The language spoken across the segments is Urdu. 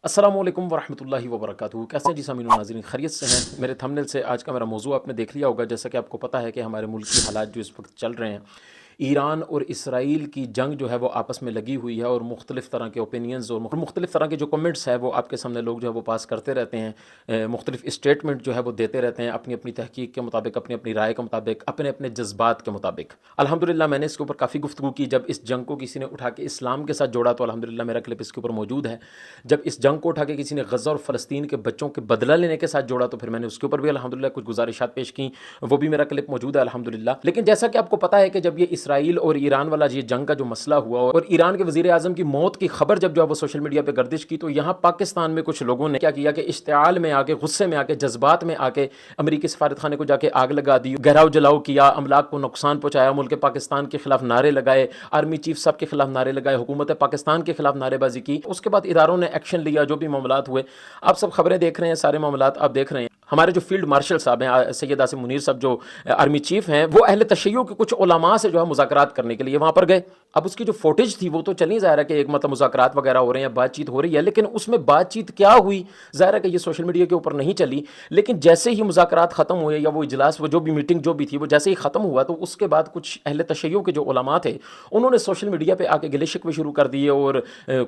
السلام علیکم ورحمۃ اللہ وبرکاتہ. کیسے ہیں جی سامعین و ناظرین؟ خیریت سے ہیں؟ میرے تھمبنیل سے آج کا میرا موضوع آپ نے دیکھ لیا ہوگا. جیسا کہ آپ کو پتہ ہے کہ ہمارے ملک کی حالات جو اس وقت چل رہے ہیں، ایران اور اسرائیل کی جنگ جو ہے وہ آپس میں لگی ہوئی ہے، اور مختلف طرح کے اوپینینز اور مختلف طرح کے جو کمنٹس ہیں وہ آپ کے سامنے لوگ جو ہے وہ پاس کرتے رہتے ہیں. مختلف اسٹیٹمنٹ جو ہے وہ دیتے رہتے ہیں اپنی اپنی تحقیق کے مطابق، اپنی اپنی رائے کے مطابق، اپنے اپنے جذبات کے مطابق. الحمدللہ میں نے اس کے اوپر کافی گفتگو کی. جب اس جنگ کو کسی نے اٹھا کے اسلام کے ساتھ جوڑا تو الحمدللہ میرا کلپ اس کے اوپر موجود ہے. جب اس جنگ کو اٹھا کے کسی نے غزہ اور فلسطین کے بچوں کے بدلہ لینے کے ساتھ جوڑا تو پھر میں نے اس کے اوپر بھی الحمدللہ کچھ گزارشات پیش کی. وہ بھی میرا کلپ موجود ہے الحمدللہ. لیکن جیسا کہ آپ کو پتہ ہے کہ جب یہ اسرائیل اور ایران والا یہ جنگ کا جو مسئلہ ہوا اور ایران کے وزیر اعظم کی موت کی خبر جب جو ہے وہ سوشل میڈیا پہ گردش کی، تو یہاں پاکستان میں کچھ لوگوں نے کیا کیا کہ اشتعال میں آ کے، غصے میں آ کے، جذبات میں آ کے امریکی سفارت خانے کو جا کے آگ لگا دی، گہراؤ جلاؤ کیا، املاک کو نقصان پہنچایا، ملک پاکستان کے خلاف نعرے لگائے، آرمی چیف صاحب کے خلاف نعرے لگائے، حکومت پاکستان کے خلاف نعرے بازی کی. اس کے بعد اداروں نے ایکشن لیا، جو بھی معاملات ہوئے آپ سب خبریں دیکھ رہے ہیں، سارے معاملات آپ دیکھ رہے ہیں. ہمارے جو فیلڈ مارشل صاحب ہیں، سید عاصم منیر صاحب جو آرمی چیف ہیں، وہ اہل تشیع کے کچھ علماء سے جو ہے مذاکرات کرنے کے لیے وہاں پر گئے. اب اس کی جو فوٹیج تھی وہ تو چل نہیں ظاہر ہے کہ ایک مطلب مذاکرات وغیرہ ہو رہے ہیں، بات چیت ہو رہی ہے، لیکن اس میں بات چیت کیا ہوئی ظاہر ہے کہ یہ سوشل میڈیا کے اوپر نہیں چلی. لیکن جیسے ہی مذاکرات ختم ہوئے، یا وہ اجلاس، وہ جو بھی میٹنگ جو بھی تھی، وہ جیسے ہی ختم ہوا، تو اس کے بعد کچھ اہل تشیع کے جو علماء تھے انہوں نے سوشل میڈیا پہ آ کے گلے شکوے شروع کر دیے، اور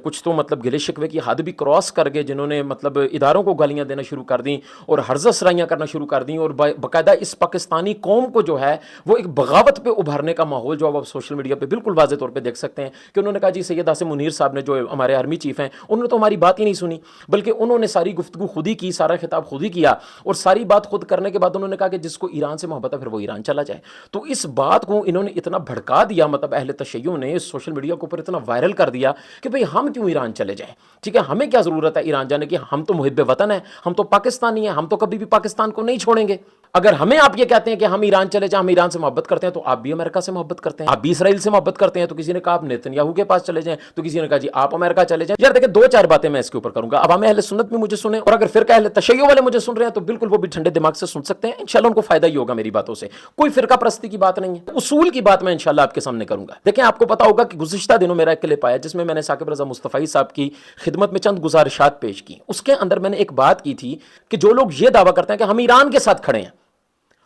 کچھ تو مطلب گلے شکوے کی حد بھی کراس کر گئے، جنہوں نے مطلب اداروں کو گالیاں دینا شروع کر دیں اور ہرزہ سرائیاں کرنا شروع کر دیں، اور باقاعدہ اس پاکستانی قوم کو جو ہے وہ ایک بغاوت پہ ابھرنے کا ماحول جو آپ سوشل میڈیا پہ بالکل واضح طور پہ دیکھ سکتے ہیں کہ انہوں نے کہا جی سید عاصم منیر صاحب نے، جو ہمارے آرمی چیف ہیں، انہوں نے تو ہماری بات ہی نہیں سنی، بلکہ انہوں نے ساری گفتگو خود ہی کی، سارا خطاب خود ہی کیا، اور ساری بات خود کرنے کے بعد انہوں نے کہا کہ جس کو ایران سے محبت ہے پھر وہ ایران چلا جائے. تو اس بات کو انہوں نے اتنا بھڑکا دیا، مطلب اہل تشیع نے سوشل میڈیا کے اوپر اتنا وائرل کر دیا کہ بھئی ہم کیوں ایران چلے جائیں؟ ٹھیک ہے، ہمیں کیا ضرورت ہے ایران جانے کی؟ ہم تو محب وطن ہیں، ہم تو پاکستانی ہیں، ہم تو کبھی بھی پاکستان کو نہیں چھوڑیں گے. اگر ہمیں آپ یہ کہتے ہیں کہ ہم ایران چلے جائیں، ہم ایران سے محبت کرتے ہیں، تو آپ بھی امریکہ سے محبت کرتے ہیں، آپ بھی اسرائیل سے محبت کرتے ہیں. تو کسی نے کہا آپ نیتن یاہو کے پاس چلے جائیں، تو کسی نے کہا جی آپ امریکہ چلے جائیں. یار دیکھیں، دو چار باتیں میں اس کے اوپر کروں گا. اب ہمیں اہل سنت بھی مجھے سنیں، اور اگر فرقہ اہل تشیع والے مجھے سن رہے ہیں تو بالکل وہ بھی ٹھنڈے دماغ سے سن سکتے ہیں، انشاءاللہ ان کو فائدہ ہی ہوگا میری باتوں سے. کوئی فرقہ پرستی کی بات نہیں ہے، اصول کی بات میں انشاءاللہ آپ کے سامنے کروں گا. دیکھیں، آپ کو پتا ہوگا کہ گزشتہ دنوں میرا ایک کلپ آیا جس میں نے ثاقب رضا مصطفی صاحب کی خدمت میں چند گزارشات پیش کی. اس کے اندر میں نے ایک بات کی تھی کہ جو لوگ یہ دعویٰ کرتے ہیں کہ ہم ایران کے ساتھ کھڑے ہیں،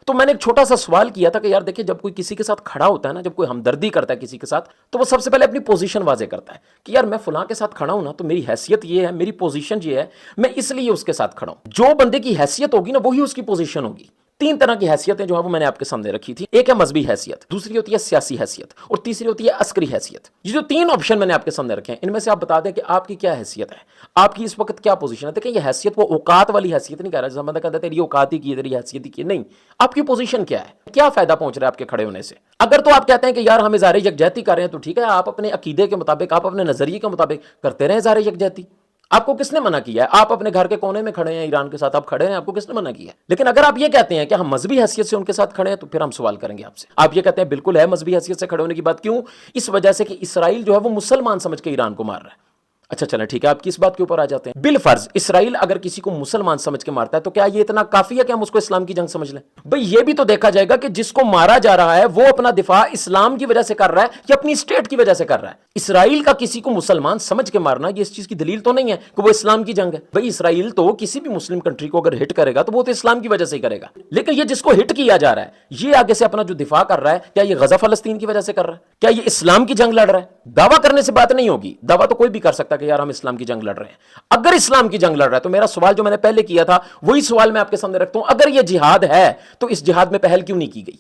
تو میں نے ایک چھوٹا سا سوال کیا تھا کہ یار دیکھیں، جب کوئی کسی کے ساتھ کھڑا ہوتا ہے نا، جب کوئی ہمدردی کرتا ہے کسی کے ساتھ، تو وہ سب سے پہلے اپنی پوزیشن واضح کرتا ہے کہ یار میں فلاں کے ساتھ کھڑا ہوں نا، تو میری حیثیت یہ ہے، میری پوزیشن یہ ہے، میں اس لیے اس کے ساتھ کھڑا ہوں. جو بندے کی حیثیت ہوگی نا، وہی اس کی پوزیشن ہوگی. تین طرح کی حیثیتیں جو ہیں وہ میں نے آپ کے سامنے رکھی تھی. ایک ہے مذہبی حیثیت، دوسری ہوتی ہے سیاسی حیثیت، اور تیسری ہوتی ہے عسکری حیثیت. یہ جو تین آپشن میں نے آپ کے سامنے رکھے ہیں، ان میں سے آپ بتا دیں کہ آپ کی کیا حیثیت ہے، آپ کی اس وقت کیا پوزیشن ہے. دیکھیں، یہ حیثیت وہ اوقات والی حیثیت نہیں کہہ رہا جیسا بندہ کہتا ہے تیری اوقات ہی کی ہے، تیری حیثیت ہی کی ہے. نہیں، آپ کی پوزیشن کیا ہے، کیا فائدہ پہنچ رہا ہے آپ کے کھڑے ہونے سے. اگر تو آپ کہتے ہیں کہ یار ہم اظہار یکجہتی کر رہے ہیں، تو ٹھیک ہے، آپ اپنے عقیدے کے مطابق، آپ اپنے نظریے کے مطابق کرتے رہیں اظہار یکجہتی. آپ کو کس نے منع کیا ہے؟ آپ اپنے گھر کے کونے میں کھڑے ہیں، ایران کے ساتھ آپ کھڑے ہیں، آپ کو کس نے منع کیا ہے؟ لیکن اگر آپ یہ کہتے ہیں کہ ہم مذہبی حیثیت سے ان کے ساتھ کھڑے ہیں، تو پھر ہم سوال کریں گے آپ سے. آپ یہ کہتے ہیں بالکل ہے مذہبی حیثیت سے کھڑے ہونے کی بات. کیوں؟ اس وجہ سے کہ اسرائیل جو ہے وہ مسلمان سمجھ کے ایران کو مار رہا ہے. اچھا چلیں ٹھیک ہے، آپ کس بات کے اوپر آ جاتے ہیں. بالفرض اسرائیل اگر کسی کو مسلمان سمجھ کے مارتا ہے، تو کیا یہ اتنا کافی ہے کہ ہم اس کو اسلام کی جنگ سمجھ لیں؟ بھئی یہ بھی تو دیکھا جائے گا کہ جس کو مارا جا رہا ہے وہ اپنا دفاع اسلام کی وجہ سے کر رہا ہے یا اپنی اسٹیٹ کی وجہ سے کر رہا ہے. اسرائیل کا کسی کو مسلمان سمجھ کے مارنا یہ اس چیز کی دلیل تو نہیں ہے کہ وہ اسلام کی جنگ ہے. بھئی اسرائیل تو کسی بھی مسلم کنٹری کو اگر ہٹ کرے گا تو وہ تو اسلام کی وجہ سے ہی کرے گا. لیکن یہ جس کو ہٹ کیا جا رہا ہے، یہ آگے سے اپنا جو دفاع کر رہا ہے، کیا یہ غزہ فلسطین کی وجہ سے کر رہا ہے؟ کیا یہ اسلام کی جنگ لڑ رہا ہے؟ دعویٰ کرنے سے بات نہیں ہوگی. دعویٰ تو کوئی بھی کر سکتا کہ یار ہم اسلام کی جنگ لڑ رہے ہیں. اگر اسلام کی جنگ لڑ رہا ہے تو میرا سوال جو میں نے پہلے کیا تھا وہی سوال میں آپ کے سامنے رکھتا ہوں. اگر یہ جہاد ہے تو اس جہاد میں پہل کیوں نہیں کی گئی؟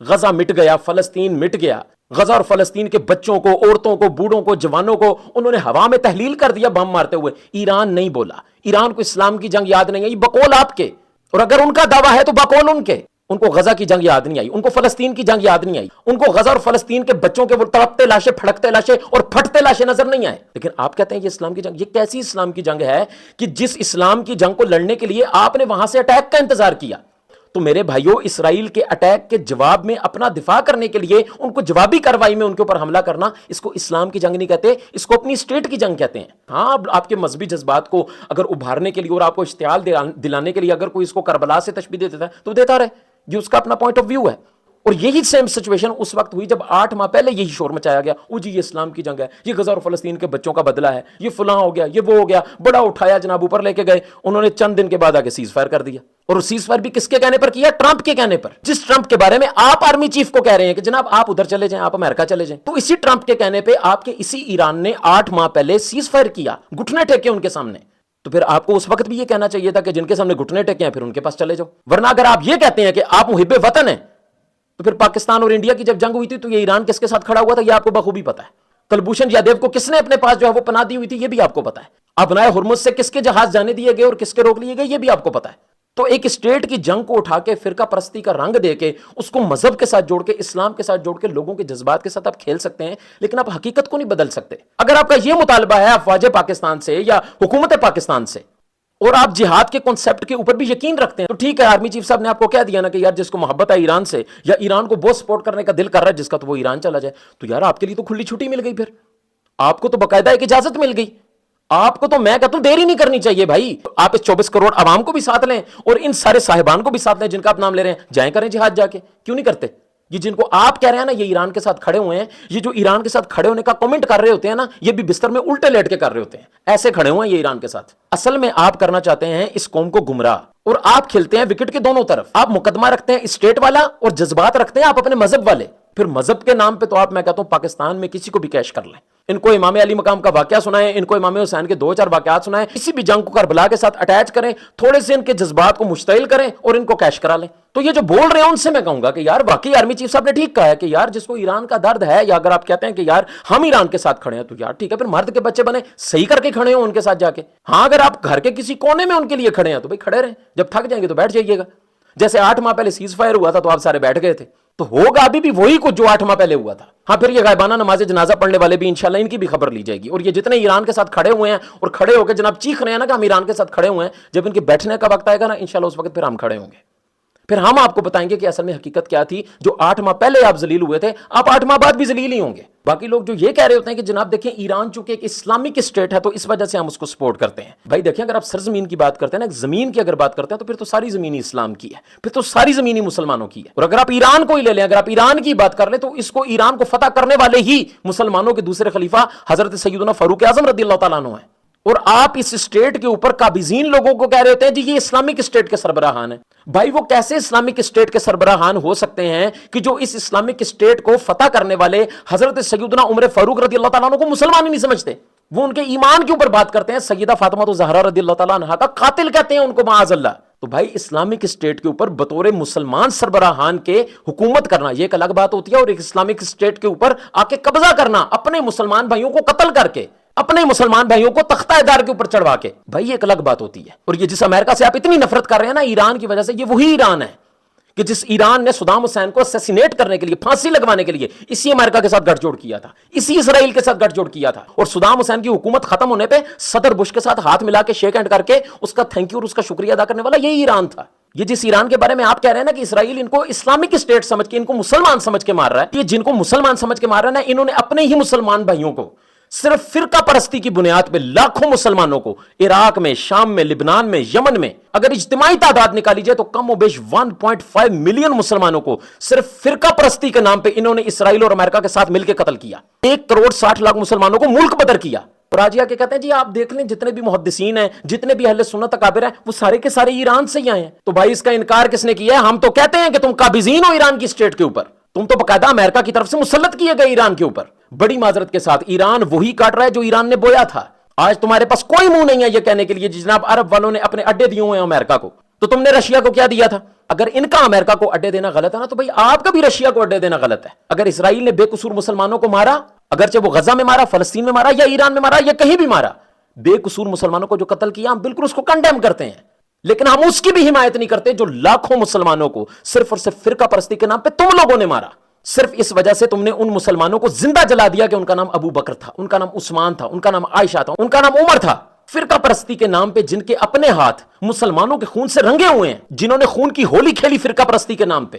غزہ مٹ گیا، فلسطین مٹ گیا. غزہ اور فلسطین کے بچوں کو، عورتوں کو، بوڑھوں کو، جوانوں کو انہوں نے ہوا میں تحلیل کر دیا بم مارتے ہوئے. ایران نہیں بولا، ایران کو اسلام کی جنگ یاد نہیں آئی، بقول آپ کے. اور اگر ان کا دعویٰ ہے تو بقول ان کے. ان کو غزہ کی جنگ یاد نہیں آئی، ان کو فلسطین کی جنگ یاد نہیں آئی، ان کو غزہ اور فلسطین کے بچوں کے وہ تڑپتے لاشیں، پھڑکتے لاشیں اور پھٹتے لاشیں نظر نہیں آئے. لیکن آپ کہتے ہیں یہ اسلام کی جنگ. یہ کیسی اسلام کی جنگ ہے کہ جس اسلام کی جنگ کو لڑنے کے لیے آپ نے وہاں سے اٹیک کا انتظار کیا؟ تو میرے بھائیوں، اسرائیل کے اٹیک کے جواب میں اپنا دفاع کرنے کے لیے ان کو جوابی کارروائی میں ان کے اوپر حملہ کرنا، اس کو اسلام کی جنگ نہیں کہتے، اس کو اپنی اسٹیٹ کی جنگ کہتے ہیں. ہاں، آپ کے مذہبی جذبات کو اگر ابھارنے کے لیے اور آپ کو اشتعال دلانے کے لیے اگر کوئی اس کو کربلا سے تشبیہ دے دیتا ہے تو دیتا رہے، یہ اس کا اپنا پوائنٹ آف ویو ہے. اور یہی سیم سچویشن اس وقت ہوئی جب 8 ماہ پہلے یہی شور مچایا گیا، او جی یہ اسلام کی جنگ ہے، یہ غزہ اور فلسطین کے بچوں کا بدلہ ہے، یہ فلاں ہو گیا، یہ وہ ہو گیا، بڑا اٹھایا جناب، اوپر لے کے گئے، انہوں نے چند دن کے بعد آگے سیز فائر کر دیا. اور سیز فائر بھی کس کے کہنے پر کیا؟ ٹرمپ کے کہنے پر. جس ٹرمپ کے بارے میں آپ آرمی چیف کو کہہ رہے ہیں کہ جناب آپ ادھر چلے جائیں، آپ امریکہ چلے جائیں، تو اسی ٹرمپ کے کہنے پہ آپ کے اسی ایران نے 8 ماہ پہلے سیز فائر کیا، گھٹنے ٹیکے ان کے سامنے. تو پھر آپ کو اس وقت بھی یہ کہنا چاہیے تھا کہ جن کے سامنے گھٹنے ٹیکے ہیں پھر ان کے پاس چلے جاؤ. ورنہ اگر آپ یہ کہتے ہیں کہ آپ محب وطن ہیں تو پھر پاکستان اور انڈیا کی جب جنگ ہوئی تھی تو یہ ایران کس کے ساتھ کھڑا ہوا تھا یہ آپ کو بخوبی پتا ہے. کلبھوشن یادیو کو کس نے اپنے پاس جو ہے وہ پناہ دی ہوئی تھی یہ بھی آپ کو پتا ہے. ابنائے ہرمز سے کس کے جہاز جانے دیے گئے اور کس کے روک لیے گئے یہ بھی آپ کو پتا ہے. تو ایک اسٹیٹ کی جنگ کو اٹھا کے فرقہ پرستی کا رنگ دے کے اس کو مذہب کے ساتھ جوڑ کے اسلام کے ساتھ جوڑ کے لوگوں کے جذبات کے ساتھ آپ کھیل سکتے ہیں، لیکن آپ حقیقت کو نہیں بدل سکتے. اگر آپ کا یہ مطالبہ ہے افواج پاکستان سے یا حکومت پاکستان سے اور آپ جہاد کے کنسپٹ کے اوپر بھی یقین رکھتے ہیں تو ٹھیک ہے. آرمی چیف صاحب نے آپ کو کہہ دیا نا کہ یار جس کو محبت ہے ایران سے یا ایران کو بہت سپورٹ کرنے کا دل کر رہا ہے جس کا، تو وہ ایران چلا جائے. تو یار آپ کے لیے تو کھلی چھٹی مل گئی، پھر آپ کو تو باقاعدہ ایک اجازت مل گئی. آپ کو تو میں کہتا ہوں دیر ہی نہیں کرنی چاہیے بھائی. آپ اس 24 کروڑ عوام کو بھی ساتھ لیں اور ان سارے صاحبان کو بھی ساتھ لیں جن کا آپ نام لے رہے ہیں، جائیں کریں جہاد جا کے. کیوں نہیں کرتے؟ یہ جن کو آپ کہہ رہے ہیں نا یہ ایران کے ساتھ کھڑے ہوئے ہیں، یہ جو ایران کے ساتھ کھڑے ہونے کا کمنٹ کر رہے ہوتے ہیں نا، یہ بھی بستر میں الٹے لیٹ کے کر رہے ہوتے ہیں، ایسے کھڑے ہوئے ہیں یہ ایران کے ساتھ. اصل میں آپ کرنا چاہتے ہیں اس قوم کو گمراہ، اور آپ کھیلتے ہیں وکٹ کے دونوں طرف. آپ مقدمہ رکھتے ہیں اسٹیٹ والا اور جذبات رکھتے ہیں آپ اپنے مذہب والے. پھر مذہب کے نام پہ تو آپ، میں کہتا ہوں پاکستان میں کسی کو بھی کیش کر لیں. ان کو امام علی مقام کا واقعہ سنائیں، ان کو امام حسین کے 2-4 واقعات سنائیں، کسی بھی جنگ کو کربلا کے ساتھ اٹیچ کریں، تھوڑے سے ان کے جذبات کو مشتعل کریں اور ان کو کیش کرا لیں. تو یہ جو بول رہے ہیں ان سے میں کہوں گا کہ یار واقعی آرمی چیف صاحب نے ٹھیک کہا ہے کہ یار جس کو ایران کا درد ہے، یا اگر آپ کہتے ہیں کہ یار ہم ایران کے ساتھ کھڑے ہیں تو یار ٹھیک ہے، پھر مرد کے بچے بنے صحیح کر کے کھڑے ہوں ان کے ساتھ جا کے. ہاں اگر آپ گھر کے کسی کونے میں ان کے لیے کھڑے ہیں تو بھائی کھڑے رہیں، جب تھک جائیں گے تو بیٹھ جائیے گا. جیسے 8 ماہ پہلے سیز فائر ہوا تھا تو آپ سارے بیٹھ گئے تھے، تو ہوگا ابھی بھی وہی کچھ جو 8 ماہ پہلے ہوا تھا. ہاں پھر یہ غائبانہ نماز جنازہ پڑھنے والے بھی انشاءاللہ ان کی بھی خبر لی جائے گی. اور یہ جتنے ایران کے ساتھ کھڑے ہوئے ہیں اور کھڑے ہو کے جناب چیخ رہے ہیں نا کہ ہم ایران کے ساتھ کھڑے ہوئے ہیں، جب ان کے بیٹھنے کا وقت آئے گا نا انشاءاللہ اس وقت پھر ہم کھڑے ہوں گے. پھر ہم آپ کو بتائیں گے کہ اصل میں حقیقت کیا تھی. جو 8 ماہ پہلے آپ ذلیل ہوئے تھے، آپ 8 ماہ بعد بھی ذلیل ہی ہوں گے. باقی لوگ جو یہ کہہ رہے ہوتے ہیں کہ جناب دیکھیں ایران چونکہ ایک اسلامک اسٹیٹ ہے تو اس وجہ سے ہم اس کو سپورٹ کرتے ہیں. بھائی دیکھیں اگر آپ سرزمین کی بات کرتے ہیں نا، زمین کی اگر بات کرتے ہیں تو پھر تو ساری زمین ہی اسلام کی ہے، پھر تو ساری زمین ہی مسلمانوں کی ہے. اور اگر آپ ایران کو ہی لے لیں، اگر آپ ایران کی بات کر لیں تو اس کو ایران کو فتح کرنے والے ہی مسلمانوں کے دوسرے خلیفہ حضرت سیدنا فاروق اعظم رضی اللہ تعالیٰ عنہ ہیں. اور آپ اس اسٹیٹ کے اوپر قابضین لوگوں کو کہہ رہے ہوتے ہیں جی یہ اسلامک اسٹیٹ کے سربراہان ہیں. بھائی وہ کیسے اسلامک اسٹیٹ کے سربراہان ہو سکتے ہیں کہ جو اس اسلامک اسٹیٹ کو فتح کرنے والے حضرت سیدنا عمر فاروق رضی اللہ تعالیٰ عنہ کو مسلمان ہی نہیں سمجھتے. وہ ان کے ایمان کے اوپر بات کرتے ہیں، سیدہ فاطمہ زہرا رضی اللہ تعالیٰ عنہا کا قاتل کہتے ہیں ان کو معاذ اللہ. تو بھائی اسلامک اسٹیٹ کے اوپر بطور مسلمان سربراہان کے حکومت کرنا یہ ایک الگ بات ہوتی ہے، اور ایک اسلامک اسٹیٹ کے اوپر آ کے قبضہ کرنا اپنے مسلمان بھائیوں کو قتل کر کے، اپنے مسلمان بھائیوں کو تختہ دار کے اوپر چڑھوا کے، بھائی یہ ایک الگ بات ہوتی ہے. اور یہ جس امریکہ سے آپ اتنی نفرت کر رہے ہیں نا ایران کی وجہ سے، یہ وہی ایران ہے کہ جس ایران نے صدام حسین کو اسیسینیٹ کرنے کے لیے، پھانسی لگوانے کے لیے اسی امریکہ کے ساتھ گٹھ جوڑ کیا تھا، اسی اسرائیل کے ساتھ گٹھ جوڑ کیا تھا. اور صدام حسین کی حکومت ختم ہونے پہ صدر بش کے ساتھ ہاتھ ملا کے شیک ہینڈ کر کے اس کا تھینک یو اور اس کا شکریہ ادا کرنے والا یہی ایران تھا. یہ جس ایران کے بارے میں آپ کہہ رہے ہیں نا کہ اسرائیل ان کو اسلامک اسٹیٹ سمجھ کے، ان کو مسلمان سمجھ کے مار رہا ہے، یہ جن کو مسلمان سمجھ کے مار رہا ہے نا، انہوں نے اپنے ہی مسلمان بھائیوں کو صرف فرقہ پرستی کی بنیاد پہ لاکھوں مسلمانوں کو عراق میں، شام میں، لبنان میں، یمن میں اگر اجتماعی تعداد نکالی جائے تو کم و بیش 1.5 ملین مسلمانوں کو صرف فرقہ پرستی کے نام پہ انہوں نے اسرائیل اور امریکہ کے ساتھ مل کے قتل کیا. 1.60 کروڑ مسلمانوں کو ملک بدر کیا. اور آج کے کہتے ہیں جی آپ دیکھ لیں جتنے بھی محدثین ہیں، جتنے بھی اہل سنت اکابر ہیں، وہ سارے کے سارے ایران سے ہی آئے ہیں. تو بھائی اس کا انکار کس نے کیا ہے؟ ہم تو کہتے ہیں کہ تم قابضین ہو ایران کی اسٹیٹ کے اوپر، تم تو باقاعدہ امریکہ کی طرف سے مسلط کیے گئے ایران کے اوپر. بڑی معذرت کے ساتھ ایران وہی کاٹ رہا ہے جو ایران نے بویا تھا. آج تمہارے پاس کوئی منہ نہیں ہے یہ کہنے کے لیے جناب عرب والوں نے اپنے اڈے دیے ہوئے ہیں امریکہ کو. تو تم نے رشیا کو کیا دیا تھا؟ اگر ان کا امریکہ کو اڈے دینا غلط ہے نا تو بھائی آپ کا بھی رشیا کو اڈے دینا غلط ہے. اگر اسرائیل نے بے قصور مسلمانوں کو مارا، اگرچہ وہ غزہ میں مارا، فلسطین میں مارا، یا ایران میں مارا، یا کہیں بھی مارا، بے قصور مسلمانوں کو جو قتل کیا ہم بالکل اس کو کنڈیم کرتے ہیں، لیکن ہم اس کی بھی حمایت نہیں کرتے جو لاکھوں مسلمانوں کو صرف اور صرف فرقہ پرستی کے نام پہ تم لوگوں نے مارا. صرف اس وجہ سے تم نے ان مسلمانوں کو زندہ جلا دیا کہ ان کا نام ابو بکر تھا، ان کا نام عثمان تھا، ان کا نام عائشہ تھا، ان کا نام عمر تھا. فرقہ پرستی کے نام پہ جن کے اپنے ہاتھ مسلمانوں کے خون سے رنگے ہوئے ہیں، جنہوں نے خون کی ہولی کھیلی فرقہ پرستی کے نام پہ،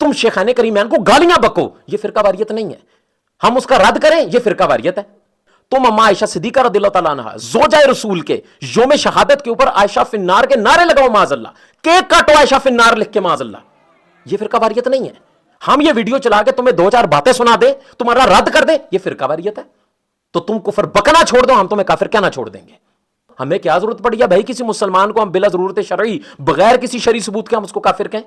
تم شیخان کریمین کو گالیاں بکو، یہ فرقہ واریت نہیں ہے، ہم اس کا رد کریں یہ فرقہ واریت ہے۔ تم اما عائشہ صدیقہ رضی اللہ تعالیٰ عنہ زوجہ رسول کے یوم شہادت کے اوپر عائشہ فی النار کے نعرے لگاؤ معاذ اللہ، کیک کاٹو عائشہ فی النار لکھ کے معاذ اللہ، یہ فرقہ واریت نہیں ہے۔ ہم یہ ویڈیو چلا کے تمہیں 2-4 باتیں سنا دیں، تمہارا رد کر دیں، یہ فرقہ واریت ہے۔ تو تم کفر بکنا چھوڑ دو، ہم تمہیں کافر کہنا چھوڑ دیں گے۔ ہمیں کیا ضرورت پڑی ہے بھائی کسی مسلمان کو ہم بلا ضرورت شرعی بغیر کسی شرعی ثبوت کے ہم اس کو کافر کہیں؟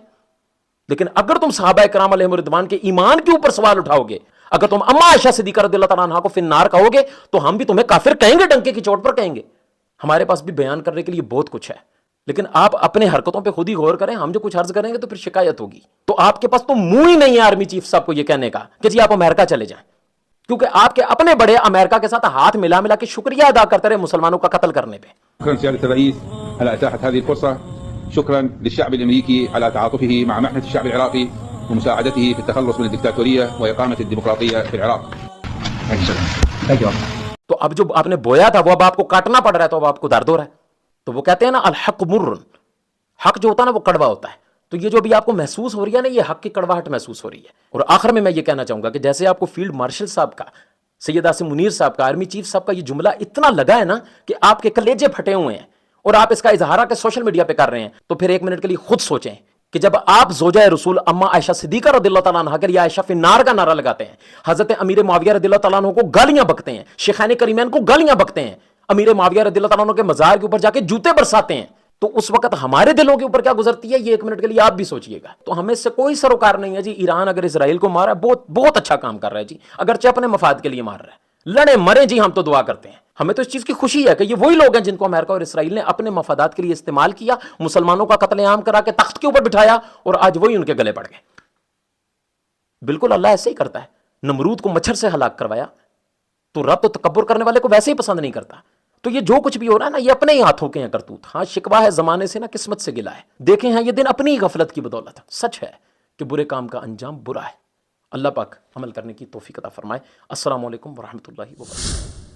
لیکن اگر تم صحابہ کرام علیہم رضوان کے ایمان کے اوپر سوال اٹھاؤ گے، اگر تم اما عائشہ صدیقہ رضی اللہ تعالیٰ عنہا کو فی النار کہو گے تو ہم بھی تمہیں کافر کہیں گے، ڈنکے کی چوٹ پر کہیں گے۔ ہمارے پاس بھی بیان کرنے کے لیے بہت کچھ ہے، لیکن آپ اپنے حرکتوں پہ خود ہی غور کریں، ہم جو کچھ عرض کریں گے تو پھر شکایت ہوگی۔ تو آپ کے پاس تو منہ ہی نہیں ہے آرمی چیف صاحب کو یہ کہنے کا کہ جی آپ امریکہ چلے جائیں، کیونکہ آپ کے اپنے بڑے امریکہ کے ساتھ ہاتھ ملا ملا کے شکریہ ادا کرتے رہے مسلمانوں کا قتل کرنے پہ۔ شكرا سيادة الرئيس على إتاحة هذه الفرصة، شكرا للشعب الأمريكي على تعاطفه مع محنة الشعب العراقي ومساعدته في التخلص من الدكتاتورية وإقامة الديمقراطية في العراق. تو اب جو آپ نے بویا تھا وہ اب آپ کو کاٹنا پڑ رہا ہے، تو اب آپ کو درد ہو رہا ہے۔ تو وہ کہتے ہیں نا الحق مر، حق جو ہوتا ہے نا وہ کڑوا ہوتا ہے۔ تو یہ جو ابھی آپ کو محسوس ہو رہی ہے نا، یہ حق کی کڑواہٹ محسوس ہو رہی ہے۔ اور آخر میں یہ کہنا چاہوں گا کہ جیسے آپ کو فیلڈ مارشل صاحب کا، سید عاصم منیر صاحب کا، آرمی چیف صاحب کا یہ جملہ اتنا لگا ہے نا کہ آپ کے کلیجے پھٹے ہوئے ہیں اور آپ اس کا اظہار کے سوشل میڈیا پہ کر رہے ہیں، تو پھر ایک منٹ کے لیے خود سوچیں کہ جب آپ زوجہ رسول اما عائشہ صدیقہ رضی اللہ تعالیٰ عنہ کے لیے عائشہ فی النار کا نعرہ لگاتے ہیں، حضرت امیر معاویہ رضی اللہ تعالیٰ عنہ کو گالیاں بکتے ہیں، شیخان کریمین کو گالیاں بکتے ہیں، امیر معاویہ رضی اللہ تعالیٰ عنہ کے مزار کے اوپر جا کے جوتے برساتے ہیں، تو اس وقت ہمارے دلوں کے اوپر کیا گزرتی ہے یہ ایک منٹ کے لیے آپ بھی سوچئے گا۔ تو ہمیں اس سے کوئی سروکار نہیں ہے جی۔ ایران اگر اسرائیل کو مارا ہے بہت اچھا کام کر رہا ہے جی، اگرچہ اپنے مفاد کے لیے مار رہا ہے، لڑے مرے جی، ہم تو دعا کرتے ہیں۔ ہمیں تو اس چیز کی خوشی ہے کہ یہ وہی لوگ ہیں جن کو امریکہ اور اسرائیل نے اپنے مفادات کے لیے استعمال کیا، مسلمانوں کا قتل عام کرا کے تخت کے اوپر بٹھایا، اور آج وہی ان کے گلے پڑ گئے۔ بالکل اللہ ایسے ہی کرتا ہے، نمرود کو مچھر سے ہلاک کروایا تو رب تو تکبر کرنے والے کو ویسے ہی پسند نہیں کرتا۔ تو یہ جو کچھ بھی ہو رہا ہے نا یہ اپنے ہی ہاتھوں کے ہیں کرتوت۔ ہاں شکوہ ہے زمانے سے، نا قسمت سے گلا ہے۔ دیکھیں ہیں یہ دن اپنی ہی غفلت کی بدولت، سچ ہے کہ برے کام کا انجام برا ہے۔ اللہ پاک عمل کرنے کی توفیق عطا فرمائے۔ السلام علیکم ورحمۃ اللہ وبرکاتہ۔